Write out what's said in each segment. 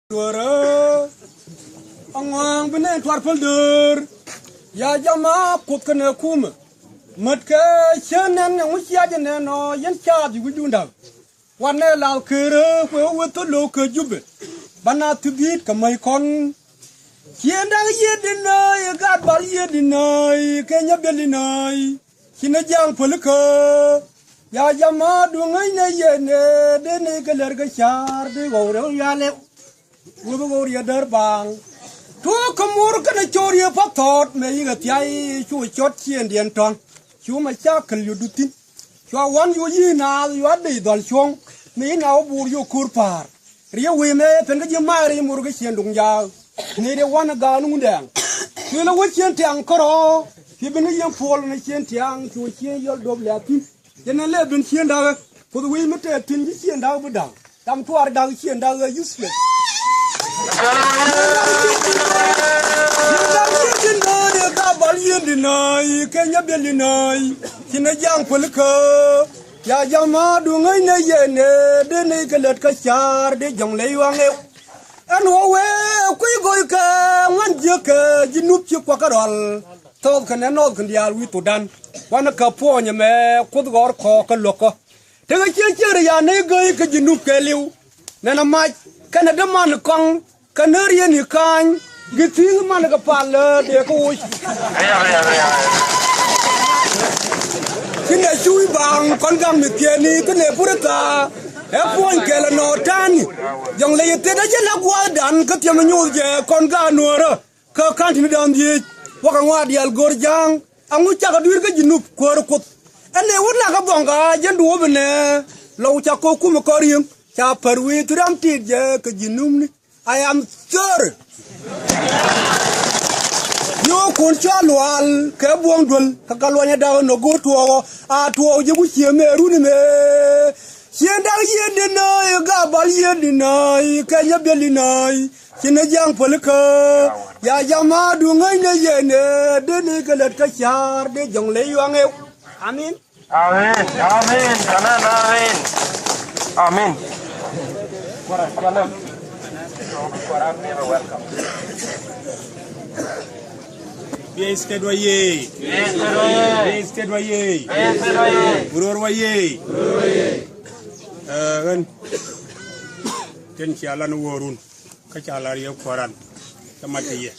Dora Angwang benen twar peldur ya jama kukene kum matke chenen yang usia jene no yen cha di gudunda wane law kere ko weto lo ke jube bana tubit kamay kon kienda yedina gad bal yedina kenya belina kina jang pelke ya jama du ngai ne yene de ne galer ga char de goro ya le Ugo ya derbang to kamur kana chori pa thot me yiga tiai chu chot chien dien ton chu ma cha kal yudutin chu wan yu yi na yu ade dal chong me na bur yu kur par riya we me pen ga ma ri mur ga chien dung ya ne de wan ga nu ndang chu la wo chien tiang koro fi bin yin pol na chien tiang chu chien yol dob la tin yena le bin chien da ko we me te tin chien da bu dang tam tuar da chien da useless Kenya belinai kina jang pelke ya jama du ngai ne yene de ne galet ka char de jong le wang e an we ku goi ka ngan je ka jinup chi kwa karol to kana no kan dia wi to dan wana ka po nya me ku gor ko ka loko te ga che ya ne goi ka jinup ke liu na na ma kana de man kong kanarian ni kan giting man ka pal de ko kina chui bang kon gam mi tieni kene purata e pon ke la no tani jong le te da je la gwa dan ka tiam nyu je kon ga nuora ka kan ti dam di wa ka ngwa di al gorjang angu cha ka dur ka jinup ko ko ene wona ka bonga je ndu bene lo cha ko ku mo ko rim cha parwi turam ti je ka jinum ni I am sure. Yo kun chalwal ke buong dul ka kalwanya daw no go tuo a tuo je ku chieme runi me chienda yedina ga bal yedina kenya belina kina jang polka ya jama du ngai ne yene de ne galet ka char de jong le yuang eu amin amin amin amin amin amin welcome. Bien stédoyer. Bien stédoyer. Urorwayer. Ten chalan worun. Ka chalar ye koran. Kamatiye.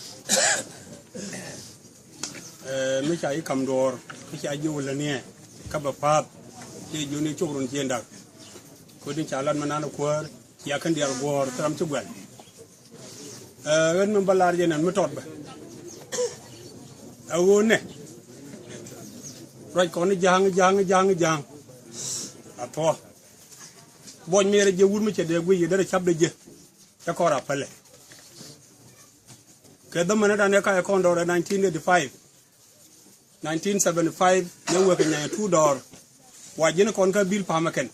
Mi chai kam dor. Ki chai jula ne. Ka ba pap. Ti juni chukrun jenda. Ko din chalan manana kwar. Ya kan dial gor tram chugwan. Wen balar jenan mi tot ba awone roj kon jang ato boñ mere je wur mi ce de guyi dara chabde je ta ko rapale ke do mena dane ka ko ndo 1985 1975 ne wo ke nya $2 wajina kon ka bil pamaken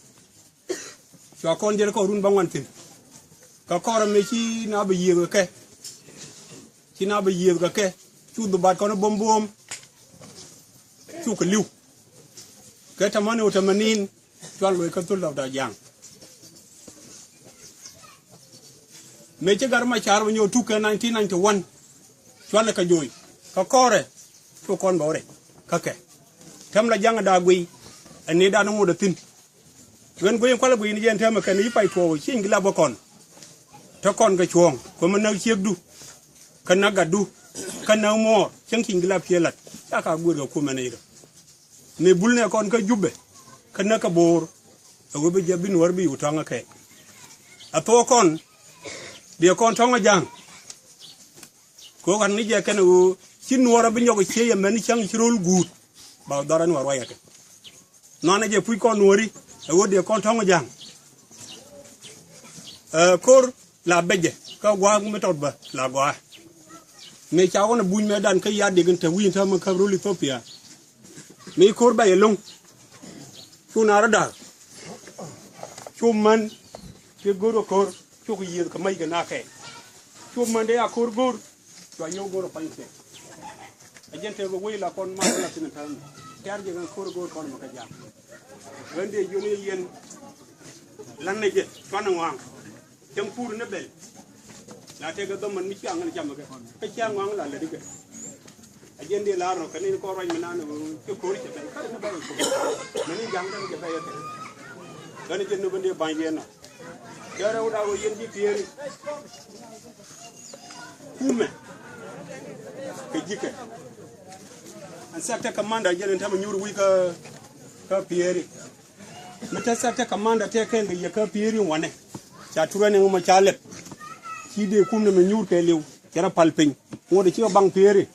so kon je ko run bangwantin ka ko me ci na ba yiga ke na ba yiga ke chu du bat kono bom chu ka liu ke tamane utamanin chwal lo ka tul da jang me che gar ma char nyo tu ke 1991 chwal ka joy ka kore chu kon bore ka ke tam la jang da gui ani da no da tin wen gui ko la gui ni jen tema kan yi pai to chin gila bokon to kon ga chuong ko man na chiek du kana gadu kana mo chen king la pielat ka gur ga kuma ne ga ne bulne kon ka jubbe kana ka bor go be jabin warbi utanga ke ato kon de kon tonga jang ko kan ni je kana u chin wora bi nyogo cheye men chang chirol gut ba daran war wayake nona je pui kon wori go de kon tonga jang kor la beje ka gwa mu tot ba la gwa me cha wona buñ me dan ka ya de gante wi ta ma ka ro Ethiopia me kor ba yelong kuna rada chuman ke goro kor chu ko yir ka mai ga na ke chuman de akor gor to nyo goro panse agente go wi la kon ma la tin tan yar je gan kor gor kon ma ka ja wande joni yen lan ne je fan wang jam pur ne bel la te ga do man mi ci angal jam ga ka ci ngong la diga ajende la ro kan ni ko roñ na no ko ri ci ben ka na ba ko ni jang dan ga bay te dana jenn bande banje na dara wuda wo yendi pieri kume ke jike an sakta kamanda jenen tama nyuru wi ka pieri mata sakta kamanda te kan ga ka pieri wane cha turane ngoma chalet ci de kum ne me nyur ke lew jara palpeñ mo de ci bang pieri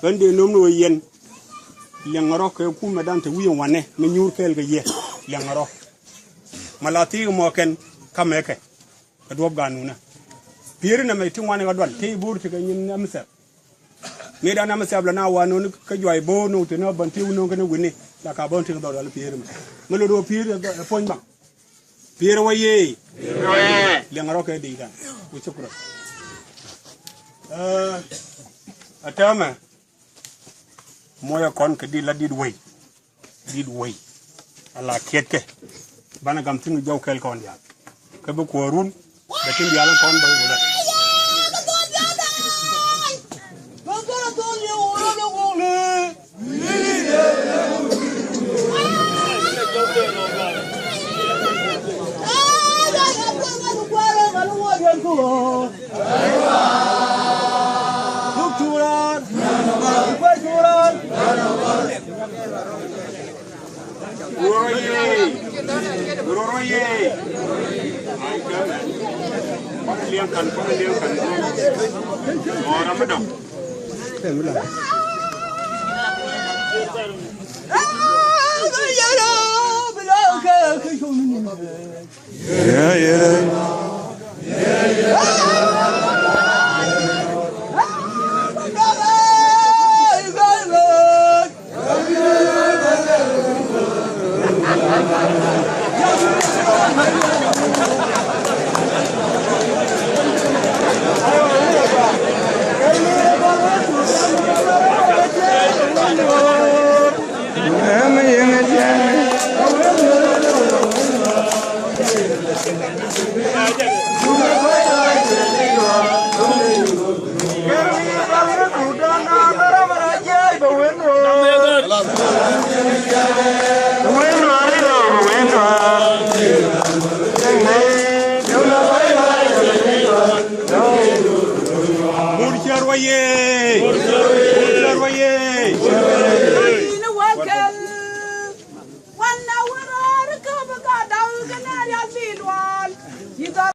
bande nom no yen lengaro ke kum me dante wi wane me nyur kel ga ye lengaro malati mo ken kameke ka dob ganuna pieri na me tin wane ga dol te bur ti ga nyin amsa me da na amsa bla na wano ka joy bo no te no ban ti no ga ne wini la ka bon ti ga dol pieri me lo do pieri ga poñ ba pieri waye lengaro ke di da u chukra atama moya kon ke di la did way ala keke bana gam tingu jaw kel kon ya ke bu ko run da tin ya lan kon ba wala Liangkan orang bedong.